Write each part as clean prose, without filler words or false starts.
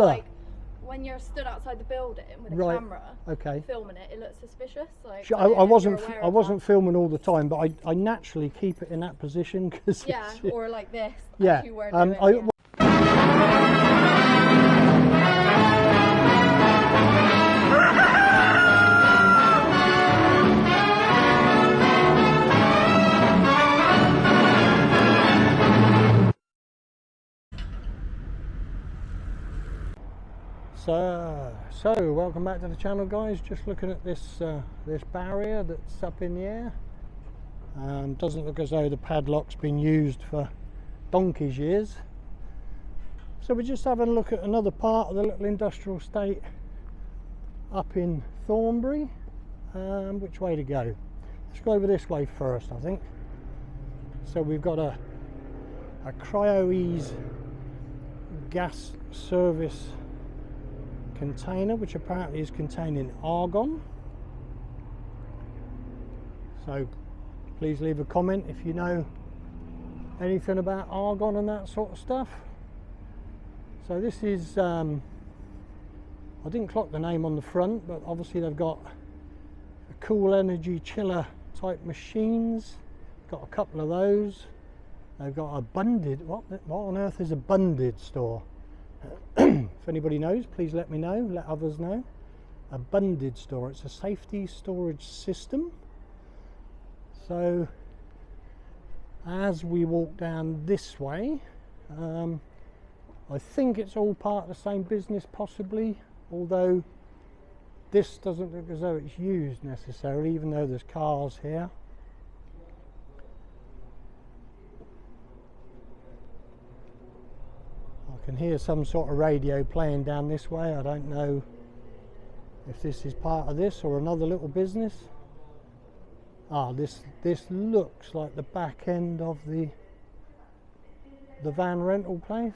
Like when you're stood outside the building with a camera, filming it, it looks suspicious. Like I wasn't filming all the time, but I naturally keep it in that position because or like this. Yeah. You were doing, So welcome back to the channel, guys. Just looking at this this barrier that's up in the air. Doesn't look as though the padlock's been used for donkey's years. So we're just having a look at another part of the little industrial estate up in Thornbury. Which way to go? Let's go over this way first, I think. So we've got a cryo-ease gas service container, which apparently is containing argon. So please leave a comment if you know anything about argon and that sort of stuff. So this is I didn't clock the name on the front, but obviously they've got a cool energy chiller type machines. Got a couple of those. They've got a bunded, what on earth is a bunded store? If anybody knows, please let me know, let others know. A bunded store, it's a safety storage system. So as we walk down this way, I think it's all part of the same business possibly, although this doesn't look as though it's used necessarily, even though there's cars here. I can hear some sort of radio playing down this way. I don't know if this is part of this or another little business. This looks like the back end of the van rental place.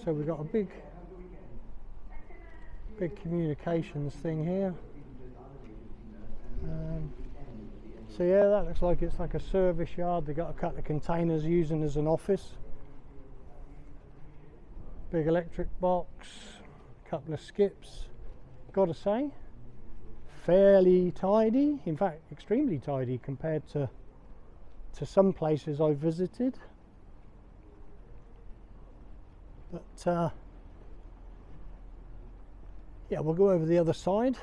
So we've got a big communications thing here. So yeah, that looks like it's like a service yard. They've got a couple of containers using as an office. Big electric box, couple of skips. Gotta say, fairly tidy. In fact, extremely tidy compared to some places I've visited. But yeah, we'll go over the other side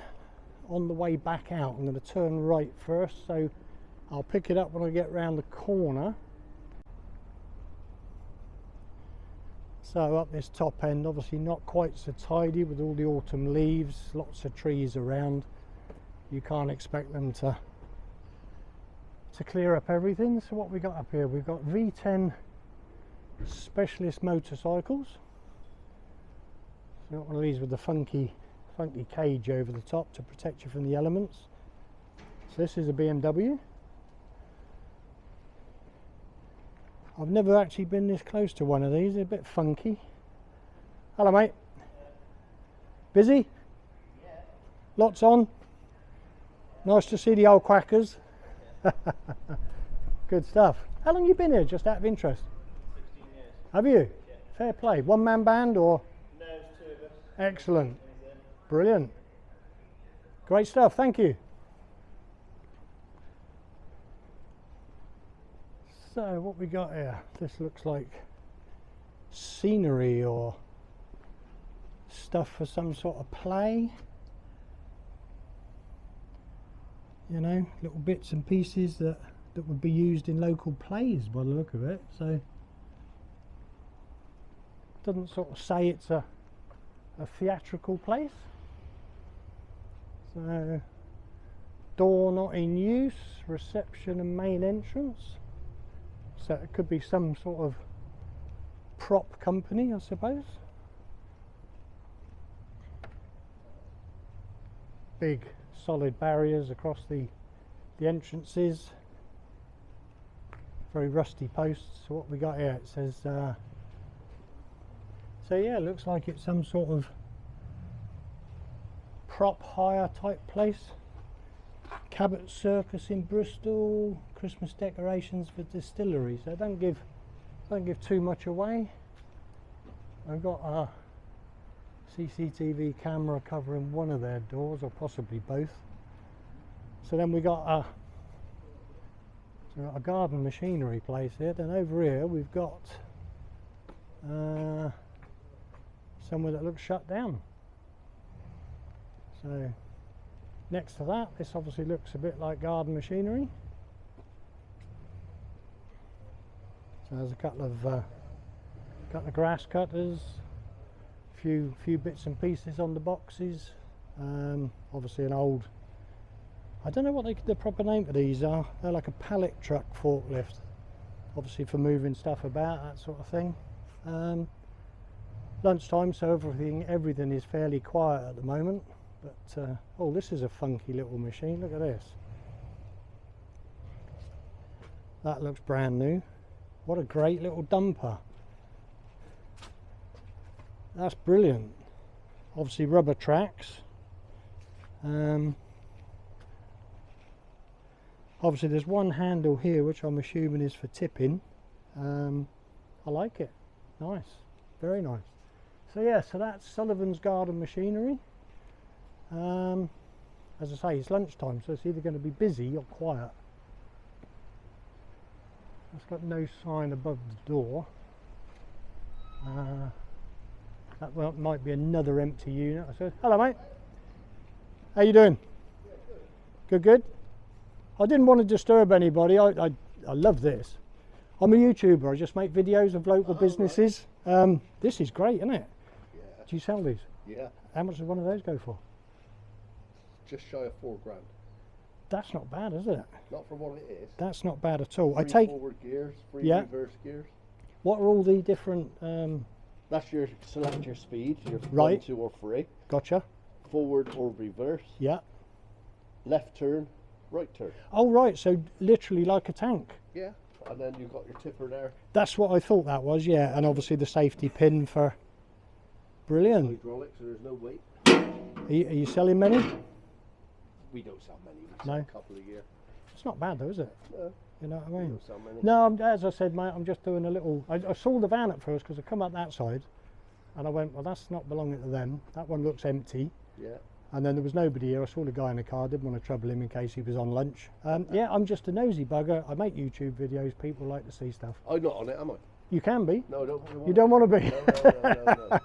on the way back out. I'm going to turn right first, so I'll pick it up when I get round the corner. So up this top end, obviously not quite so tidy with all the autumn leaves, lots of trees around. You can't expect them to clear up everything. So what we got up here, we've got V10 specialist motorcycles. So got one of these with the funky cage over the top to protect you from the elements. So this is a BMW. I've never actually been this close to one of these. They're a bit funky. Hello, mate. Busy? Yeah. Lots on? Nice to see the old quackers. Good stuff. How long have you been here, just out of interest? 16 years. Have you? Yeah. Fair play. One-man band or? No, it's two of us. Excellent. Brilliant. Great stuff. Thank you. So what we got here, this looks like scenery or stuff for some sort of play, you know, little bits and pieces that would be used in local plays by the look of it. So doesn't sort of say it's a theatrical place. So door not in use, reception and main entrance. So it could be some sort of prop company, I suppose. Big solid barriers across the entrances. Very rusty posts. So what we got here, it says so yeah, it looks like it's some sort of prop hire type place. Cabot Circus in Bristol, Christmas decorations for distilleries. So don't give too much away. I've got CCTV camera covering one of their doors, or possibly both. So then we got a garden machinery place here. Then over here we've got somewhere that looks shut down. So next to that, this obviously looks a bit like garden machinery. So there's a couple of grass cutters, few bits and pieces on the boxes. Obviously an old, I don't know what the proper name for these are. They're like a pallet truck forklift, obviously for moving stuff about, that sort of thing. Lunchtime, so everything is fairly quiet at the moment. But oh, this is a funky little machine. Look at this. That looks brand new. What a great little dumper. That's brilliant. Obviously rubber tracks. Obviously there's one handle here which I'm assuming is for tipping. I like it. Nice. Very nice. So yeah, so that's Sullivan's Garden Machinery. As I say, it's lunchtime, so it's either going to be busy or quiet. It's got no sign above the door. That might be another empty unit. I said, hello mate. How you doing? Yeah, good. Good. I didn't want to disturb anybody. I love this. I'm a YouTuber. I just make videos of local businesses. Right. This is great, isn't it? Yeah. Do you sell these? Yeah. How much does one of those go for? Just shy of £4 grand. That's not bad, is it? Not for what it is. That's not bad at all. 3 I take forward gears, 3 yeah. reverse gears. What are all the different? That's your select your speed, your right. 1, 2 or 3. Gotcha. Forward or reverse. Yeah. Left turn, right turn. Oh right, so literally like a tank. Yeah. And then you've got your tipper there. That's what I thought that was, yeah. And obviously the safety pin for. Brilliant. Hydraulics, so there's no weight. Are you selling many? We don't sell many. We No. sell a couple a year. It's not bad though, is it? No. You know what I We mean? don't sell many. No, as I said, mate, I'm just doing a little. I saw the van at first because I come up that side, and I went, well, that's not belonging to them. That one looks empty. Yeah. And then there was nobody here. I saw the guy in the car. Didn't want to trouble him in case he was on lunch. Yeah, I'm just a nosy bugger. I make YouTube videos. People like to see stuff. I'm not on it, am I? You can be. No, I don't. You don't want to be. No.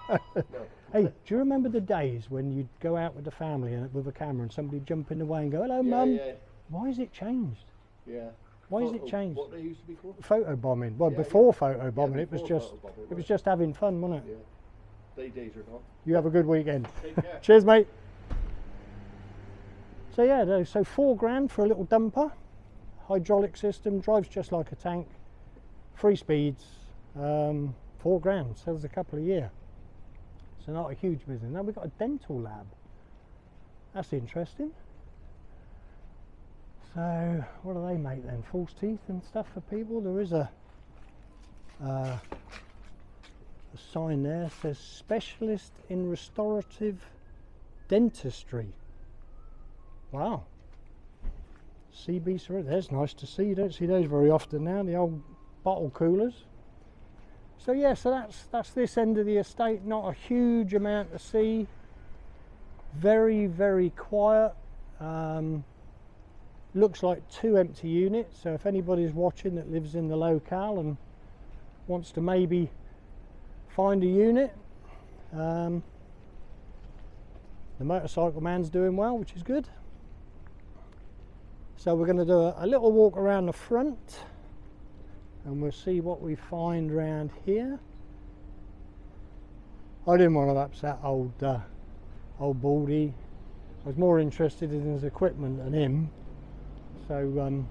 Hey, do you remember the days when you'd go out with the family and with a camera and somebody jump in the way and go, hello, mum? Yeah. Why has it changed? Yeah. Why has it changed? What they used to be called? Photo bombing. Well, Yeah, before photo bombing, it was before just photo bombing, it was right. just having fun, wasn't it? Yeah. Days are gone. You have a good weekend. Take care. Cheers, mate. So yeah, so £4 grand for a little dumper, hydraulic system, drives just like a tank, 3 speeds, £4 grand, sells a couple a year. So not a huge business. Now we've got a dental lab. That's interesting. So what do they make then? False teeth and stuff for people? There is a sign there that says specialist in restorative dentistry. Wow. CB syringe, that's nice to see. You don't see those very often now, the old bottle coolers. So yeah, so that's this end of the estate. Not a huge amount to see. Very, very quiet. Looks like 2 empty units, so if anybody's watching that lives in the locale and wants to maybe find a unit, the motorcycle man's doing well, which is good. So we're going to do a little walk around the front and we'll see what we find around here. I didn't want to upset old Baldy. I was more interested in his equipment than him. So, and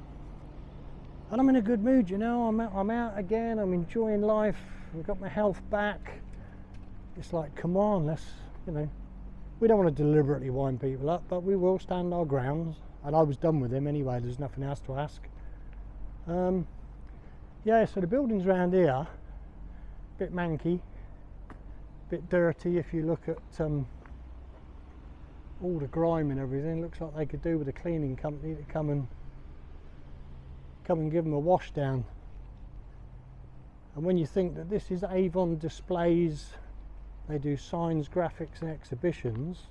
I'm in a good mood, you know. I'm out again. I'm enjoying life. I've got my health back. It's like, come on, let's, you know. We don't want to deliberately wind people up, but we will stand our grounds. And I was done with him anyway. There's nothing else to ask. Yeah, so the buildings around here, a bit manky, a bit dirty. If you look at all the grime and everything, looks like they could do with a cleaning company to come and give them a wash down. And when you think that this is Avon Displays they do signs, graphics and exhibitions,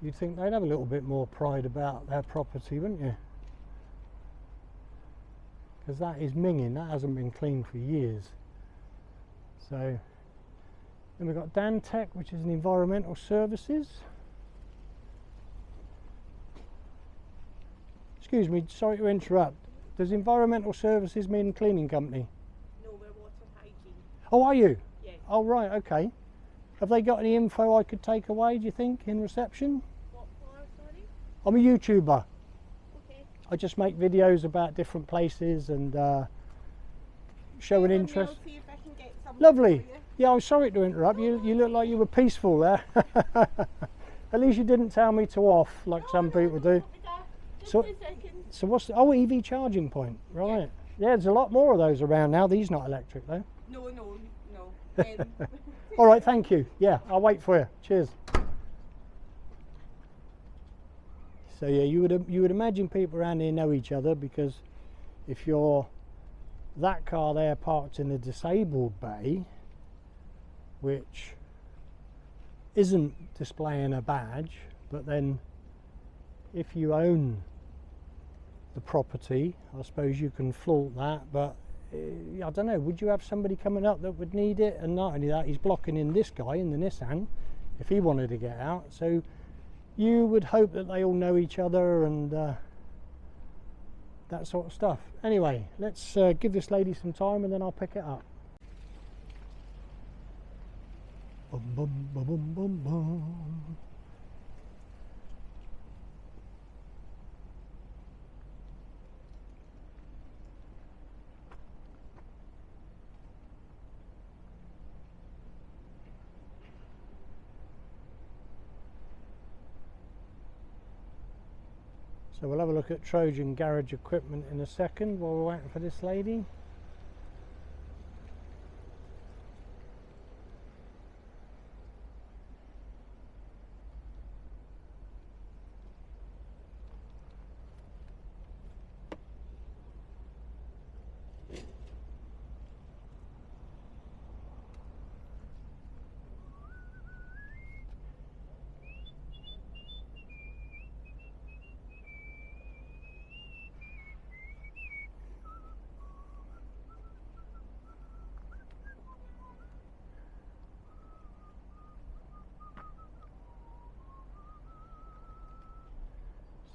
you'd think they'd have a little bit more pride about their property, wouldn't you? Because that is minging, that hasn't been cleaned for years. So then we've got Dantec, which is an environmental services. Excuse me, sorry to interrupt. Does environmental services mean cleaning company? No, we're water hygiene. Oh, are you? Yeah. Oh, right, okay. Have they got any info I could take away, do you think, in reception? What for, sorry? I'm a YouTuber. Okay. I just make videos about different places and show an interest. I'll see if I can get something Lovely. for you. Yeah, I'm sorry to interrupt. You look like you were peaceful there. At least you didn't tell me to off like some people do. Just So- a second. So what's the, oh, EV charging point, right? Yeah, there's a lot more of those around now. These not electric though. No. All right, thank you. Yeah, I'll wait for you. Cheers. So yeah, you would imagine people around here know each other, because if you're that car there parked in the disabled bay, which isn't displaying a badge, but then if you own the property, I suppose you can flaunt that, but I don't know, would you have somebody coming up that would need it? And not only that, he's blocking in this guy in the Nissan if he wanted to get out. So you would hope that they all know each other and that sort of stuff. Anyway, let's give this lady some time and then I'll pick it up. Bum, bum, bum, bum, bum, bum. So we'll have a look at Trojan garage equipment in a second while we're waiting for this lady.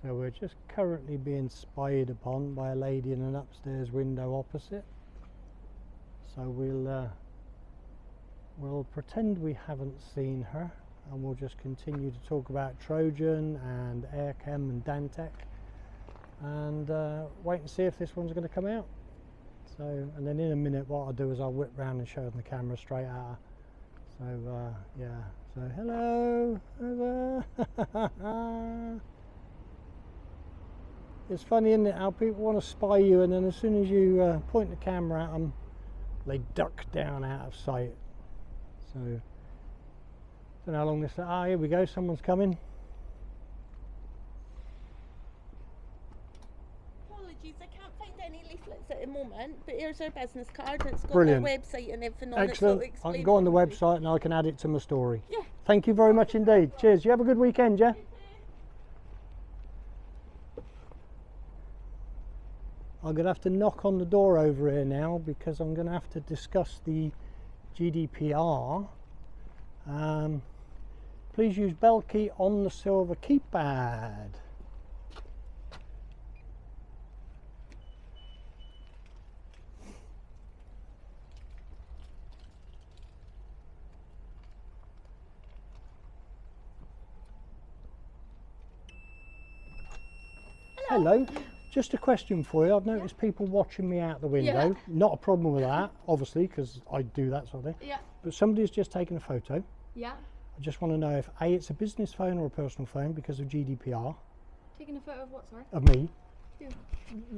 So we're just currently being spied upon by a lady in an upstairs window opposite. So we'll pretend we haven't seen her, and we'll just continue to talk about Trojan and Airchem and Dantec, and wait and see if this one's going to come out. So, and then in a minute what I'll do is I'll whip round and show them the camera straight at her. So yeah, so hello. It's funny, isn't it, how people want to spy you, and then as soon as you point the camera at them, they duck down out of sight. So, don't know how long this. Ah, here we go. Someone's coming. Apologies, I can't find any leaflets at the moment, but here's our business card. It's got Brilliant. our website and everything on Excellent. it. I can go on the website and I can add it to my story. Yeah. Thank you very much indeed. Cheers. You have a good weekend, yeah? I'm going to have to knock on the door over here now, because I'm going to have to discuss the GDPR. Please use bell key on the silver keypad. Hello. Just a question for you. I've noticed people watching me out the window. Yeah. Not a problem with that, obviously, because I do that sort of thing. Yeah. But somebody's just taken a photo. Yeah. I just want to know if A, it's a business phone or a personal phone because of GDPR. Taking a photo of what, sorry? Of me. Who?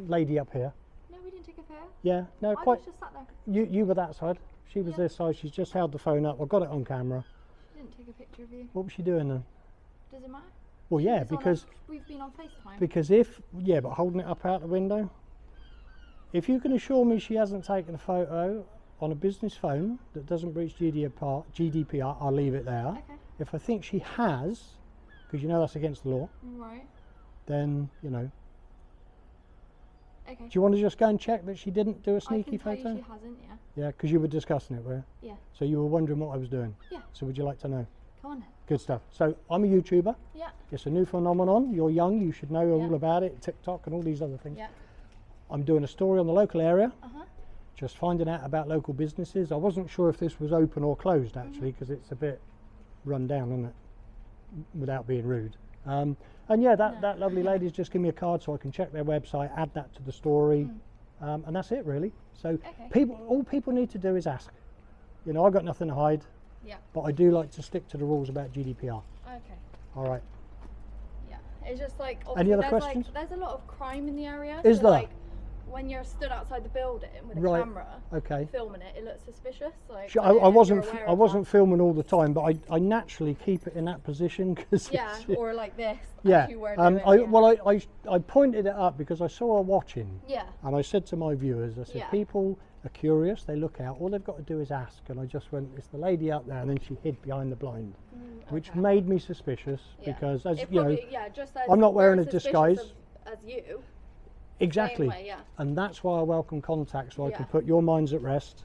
Lady up here. No, we didn't take a photo. Yeah, no, I quite. was just sat there. You were that side. She was Yeah. this side. She's just held the phone up. I've got it on camera. She didn't take a picture of you. What was she doing then? Does it matter? Well, yeah, It's on because we've been on FaceTime. because if but holding it up out the window. If you can assure me she hasn't taken a photo on a business phone that doesn't breach GDPR, I'll leave it there. Okay. If I think she has, because you know that's against the law, Right. then, you know. Okay. Do you want to just go and check that she didn't do a sneaky I can photo? tell you she hasn't, yeah. Yeah, because you were discussing it, were you? Yeah. So you were wondering what I was doing? Yeah. So would you like to know? Come on then. Good stuff. So I'm a YouTuber. Yeah. It's a new phenomenon. You're young, you should know Yeah. all about it, TikTok and all these other things. Yeah. I'm doing a story on the local area, Uh-huh. just finding out about local businesses. I wasn't sure if this was open or closed actually, because it's a bit run down, isn't it? Without being rude. And yeah, that lovely lady's just given me a card so I can check their website, add that to the story, and that's it really. So all people need to do is ask. You know, I've got nothing to hide, Yeah. but I do like to stick to the rules about GDPR. Okay. All right. Yeah. It's just like Any other there's questions? like there's a lot of crime in the area. Is so there? Like when you're stood outside the building with a Right. camera Okay. filming it, it looks suspicious. Like I wasn't you're aware I of wasn't that. filming all the time, but I naturally keep it in that position because Yeah, or like this. yeah. As you were doing, yeah. Well, I pointed it up because I saw her watching, Yeah. and I said to my viewers, I said, Yeah. people are curious, they look out, all they've got to do is ask, and I just went, it's the lady up there, and then she hid behind the blind, which Okay. made me suspicious Yeah. because, as It you know, probably- yeah, just as I'm not wearing we're a suspicious disguise. as you. exactly, Same way, yeah. and that's why I welcome contact, so I can Yeah. put your minds at rest.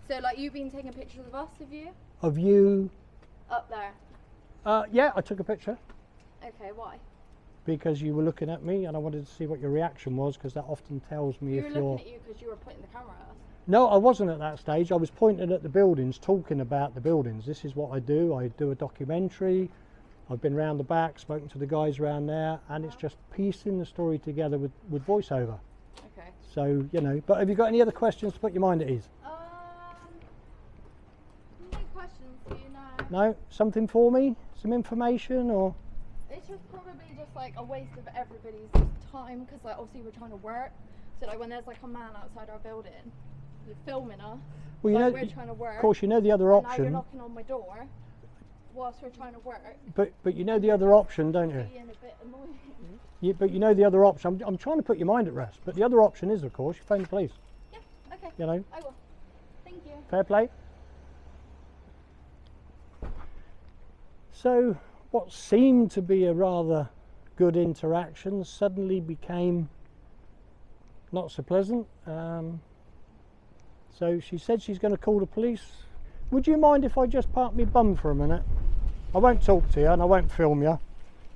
So like you've been taking pictures of us, have you? Of you, Up there. yeah, I took a picture. Okay, why? Because you were looking at me and I wanted to see what your reaction was, because that often tells me We if were you're... looking at you because you were pointing the camera at us. No, I wasn't at that stage. I was pointing at the buildings, talking about the buildings. This is what I do. I do a documentary. I've been round the back, spoken to the guys around there, and it's just piecing the story together with voiceover. Okay. So, you know, but have you got any other questions to put your mind at ease? No questions, do you know? No? Something for me? Some information or... It's just probably just like a waste of everybody's time because like obviously we're trying to work. So like when there's like a man outside our building, you're filming us. Well, you like know, we're trying to work. of course, you know the other and now you're option. knocking on my door whilst we're trying to work. But you know the other option, don't you? Being a bit annoying. But you know the other option. I'm trying to put your mind at rest. But the other option is, of course, you phone the police. Yeah. Okay. You know, I will. Thank you. fair play. So, what seemed to be a rather good interaction suddenly became not so pleasant. So she said she's going to call the police. Would you mind if I just park my bum for a minute? I won't talk to you and I won't film you.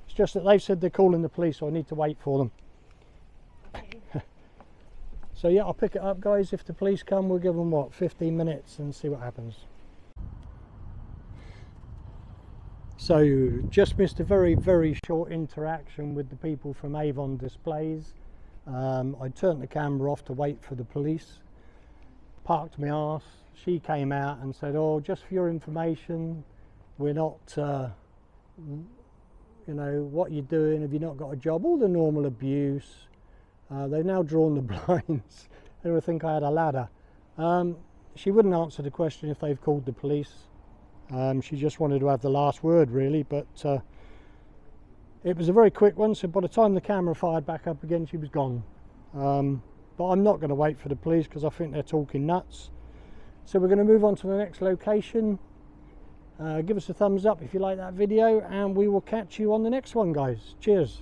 It's just that they've said they're calling the police, so I need to wait for them. So yeah, I'll pick it up, guys. If the police come, we'll give them, what, 15 minutes and see what happens. So just missed a very, very short interaction with the people from Avon Displays. I turned the camera off to wait for the police, parked my arse. She came out and said, oh, just for your information, we're not, you know, what you're doing, have you not got a job? All the normal abuse. They've now drawn the blinds. They would think I had a ladder. She wouldn't answer the question if they've called the police. She just wanted to have the last word, really, but it was a very quick one, so by the time the camera fired back up again, she was gone. But I'm not going to wait for the police because I think they're talking nuts. So we're going to move on to the next location. Give us a thumbs up if you like that video, and we will catch you on the next one, guys. Cheers.